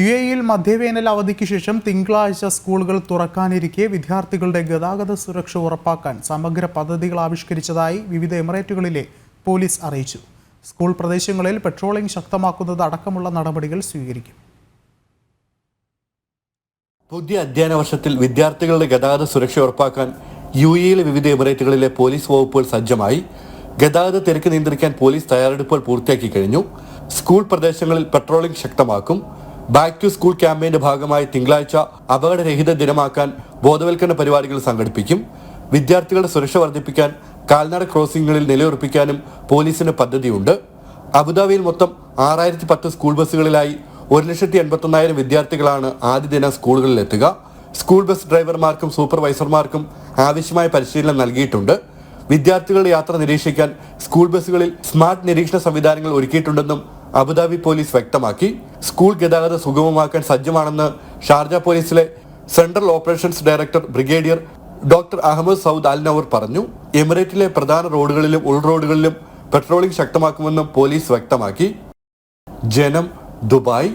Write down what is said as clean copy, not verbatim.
UAE-യിൽ മധ്യവേനൽ അവധിക്ക് ശേഷം തിങ്കളാഴ്ച സ്കൂളുകൾ തുറക്കാനിരിക്കെ വിദ്യാർത്ഥികളുടെ ഗതാഗത സുരക്ഷ ഉറപ്പാക്കാൻ സമഗ്ര പദ്ധതികൾ ആവിഷ്കരിച്ചതായി വിവിധ എമിറേറ്റുകളിലെ പോലീസ് അറിയിച്ചു. സ്കൂൾ പ്രദേശങ്ങളിൽ പെട്രോളിംഗ് ശക്തമാക്കുന്നത് അടക്കമുള്ള നടപടികൾ സ്വീകരിക്കും. പുതിയ അധ്യയന വർഷത്തിൽ വിദ്യാർത്ഥികളുടെ ഗതാഗത സുരക്ഷ ഉറപ്പാക്കാൻ UAE-യിലെ വിവിധ എമിറേറ്റുകളിലെ പോലീസ് വകുപ്പുകൾ സജ്ജമായി. ഗതാഗത തിരക്ക് നിയന്ത്രിക്കാൻ പോലീസ് തയ്യാറെടുപ്പുകൾ പൂർത്തിയാക്കി കഴിഞ്ഞു. സ്കൂൾ പ്രദേശങ്ങളിൽ പെട്രോളിംഗ് ശക്തമാക്കും. ബാക്ക് ടു സ്കൂൾ ക്യാമ്പയിന്റെ ഭാഗമായി തിങ്കളാഴ്ച അപകടരഹിത ദിനമാക്കാൻ ബോധവൽക്കരണ പരിപാടികൾ സംഘടിപ്പിക്കും. വിദ്യാർത്ഥികളുടെ സുരക്ഷ വർദ്ധിപ്പിക്കാൻ കാൽനട ക്രോസിംഗുകളിൽ നിലയുറപ്പിക്കാനും പോലീസിന് പദ്ധതിയുണ്ട്. അബുദാബിയിൽ മൊത്തം 6010 സ്കൂൾ ബസ്സുകളിലായി 1,81,000 വിദ്യാർത്ഥികളാണ് ആദ്യ ദിനം സ്കൂളുകളിലെത്തുക. സ്കൂൾ ബസ് ഡ്രൈവർമാർക്കും സൂപ്പർവൈസർമാർക്കും ആവശ്യമായ പരിശീലനം നൽകിയിട്ടുണ്ട്. വിദ്യാർത്ഥികളുടെ യാത്ര നിരീക്ഷിക്കാൻ സ്കൂൾ ബസ്സുകളിൽ സ്മാർട്ട് നിരീക്ഷണ സംവിധാനങ്ങൾ ഒരുക്കിയിട്ടുണ്ടെന്നും അബുദാബി പോലീസ് വ്യക്തമാക്കി. സ്കൂൾ ഗതാഗതം സുഗമമാക്കാൻ സജ്ജമാണെന്ന് ഷാർജ പോലീസിലെ central operations director brigadier doctor Ahmed Saud Al Nawar പറഞ്ഞു. എമിറേറ്റിലെ പ്രധാന റോഡുകളിലും ഉൾറോഡുകളിലും പെട്രോളിംഗ് ശക്തമാക്കുമെന്നും പോലീസ് വ്യക്തമാക്കി. ജനം, ദുബായ്.